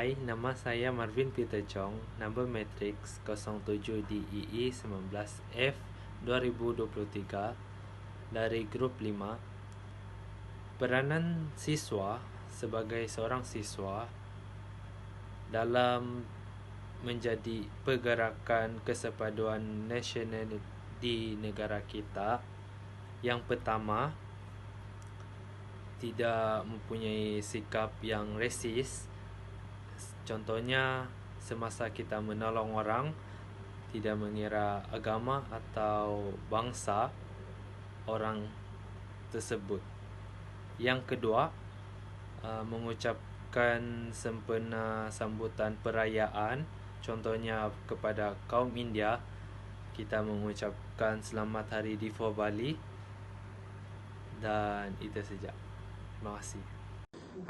Hai, nama saya Marvin Peter Chong, number matrix 07DII 19F 2023 dari grup 5. Peranan siswa sebagai seorang siswa dalam menjadi pergerakan kesepaduan nasional di negara kita. Yang pertama, tidak mempunyai sikap yang resis. Contohnya, semasa kita menolong orang, tidak mengira agama atau bangsa orang tersebut. Yang kedua, mengucapkan sempena sambutan perayaan. Contohnya kepada kaum India, kita mengucapkan Selamat Hari Deepavali. Dan itu saja. Terima kasih.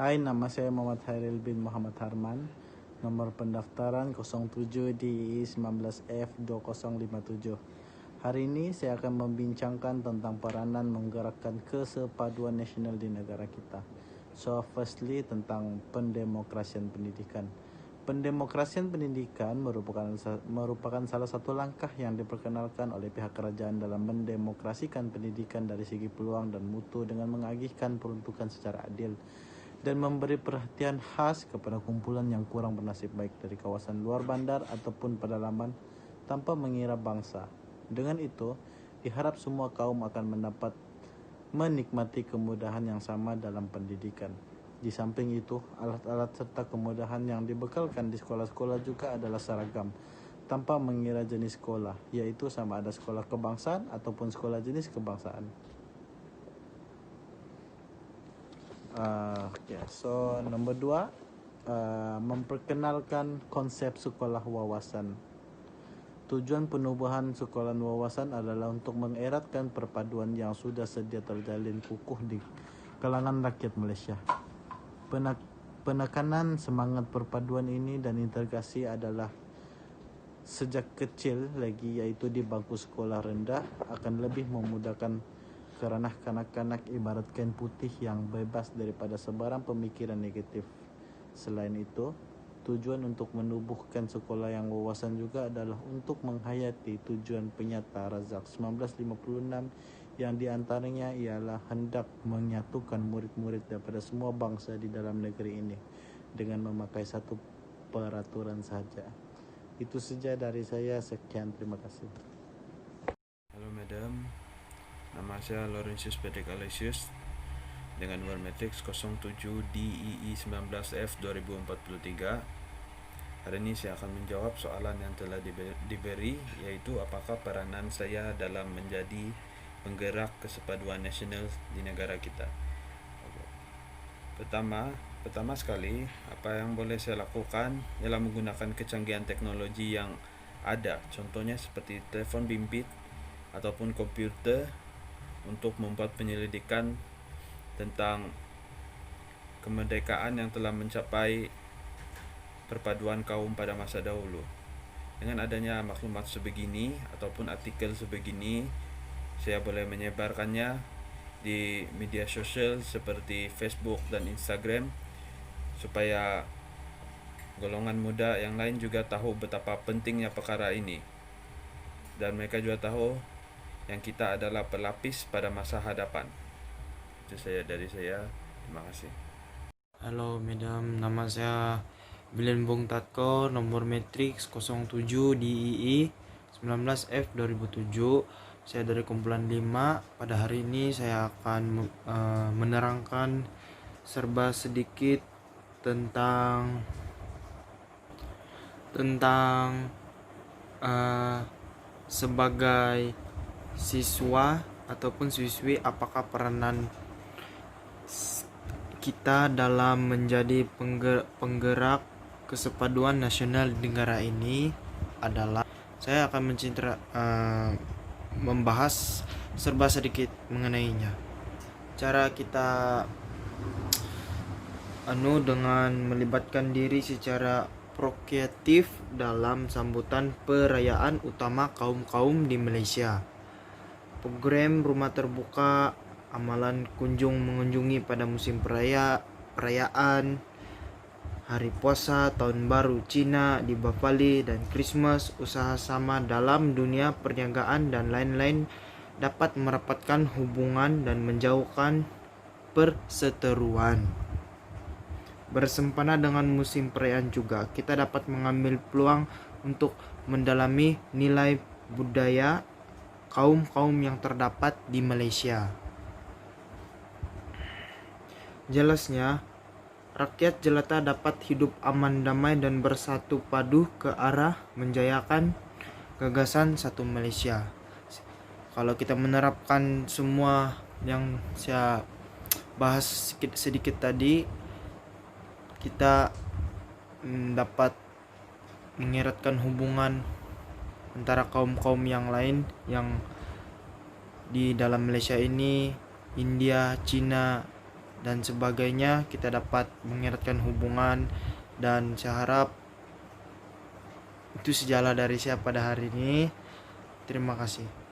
Hai, nama saya Muhammad Hairil bin Muhammad Harman. Nomor pendaftaran 07 DII 19F 2057. Hari ini saya akan membincangkan tentang peranan menggerakkan kesepaduan nasional di negara kita. So, firstly tentang pendemokrasian pendidikan. Pendemokrasian pendidikan merupakan salah satu langkah yang diperkenalkan oleh pihak kerajaan dalam mendemokrasikan pendidikan dari segi peluang dan mutu dengan mengagihkan peruntukan secara adil dan memberi perhatian khas kepada kumpulan yang kurang bernasib baik dari kawasan luar bandar ataupun pedalaman tanpa mengira bangsa. Dengan itu, diharap semua kaum akan menikmati kemudahan yang sama dalam pendidikan. Di samping itu, alat-alat serta kemudahan yang dibekalkan di sekolah-sekolah juga adalah seragam, tanpa mengira jenis sekolah, yaitu sama ada sekolah kebangsaan ataupun sekolah jenis kebangsaan. So nombor 2, memperkenalkan konsep sekolah wawasan. Tujuan penubuhan sekolah wawasan adalah untuk mengeratkan perpaduan yang sudah sedia terjalin kukuh di kalangan rakyat Malaysia. Penekanan semangat perpaduan ini dan integrasi adalah sejak kecil lagi, yaitu di bangku sekolah rendah, akan lebih memudahkan kerana kanak-kanak ibarat kain putih yang bebas daripada sebarang pemikiran negatif. Selain itu, tujuan untuk menubuhkan sekolah yang wawasan juga adalah untuk menghayati tujuan penyata Razak 1956 yang diantaranya ialah hendak menyatukan murid-murid daripada semua bangsa di dalam negeri ini dengan memakai satu peraturan sahaja. Itu saja dari saya, sekian, terima kasih. Halo madam, nama saya Laurentius Patrick Alesius dengan nomor matrix 07 DII 19F 2043. Hari ini saya akan menjawab soalan yang telah diberi, yaitu apakah peranan saya dalam menjadi penggerak kesepaduan nasional di negara kita. Pertama sekali, apa yang boleh saya lakukan ialah menggunakan kecanggihan teknologi yang ada, contohnya seperti telefon bimbit ataupun komputer, untuk membuat penyelidikan tentang kemerdekaan yang telah mencapai perpaduan kaum pada masa dahulu. Dengan adanya maklumat sebegini ataupun artikel sebegini, saya boleh menyebarkannya di media sosial seperti Facebook dan Instagram, supaya golongan muda yang lain juga tahu betapa pentingnya perkara ini, dan mereka juga tahu yang kita adalah pelapis pada masa hadapan. Itu saya dari saya. Terima kasih. Halo madam, nama saya Bilen Bong Tatko, nomor matrix 07 DII 19F 2007. Saya dari kumpulan 5. Pada hari ini saya akan menerangkan serba sedikit tentang sebagai siswa ataupun siswi, apakah peranan kita dalam menjadi penggerak kesepaduan nasional di negara ini adalah, saya akan membahas serba sedikit mengenainya. Cara kita dengan melibatkan diri secara proaktif dalam sambutan perayaan utama kaum-kaum di Malaysia. Program rumah terbuka, amalan mengunjungi pada musim perayaan, hari puasa, tahun baru Cina, di Bali, dan Christmas, usaha sama dalam dunia perniagaan dan lain-lain dapat merapatkan hubungan dan menjauhkan perseteruan. Bersempena dengan musim perayaan juga, kita dapat mengambil peluang untuk mendalami nilai budaya kaum-kaum yang terdapat di Malaysia. Jelasnya, rakyat jelata dapat hidup aman, damai, dan bersatu padu ke arah menjayakan gagasan satu Malaysia. Kalau kita menerapkan semua yang saya bahas sedikit tadi, kita dapat mengeratkan hubungan antara kaum-kaum yang lain yang di dalam Malaysia ini, India, Cina, dan sebagainya. Kita dapat mengeratkan hubungan, dan saya harap itu sejalan dari saya pada hari ini. Terima kasih.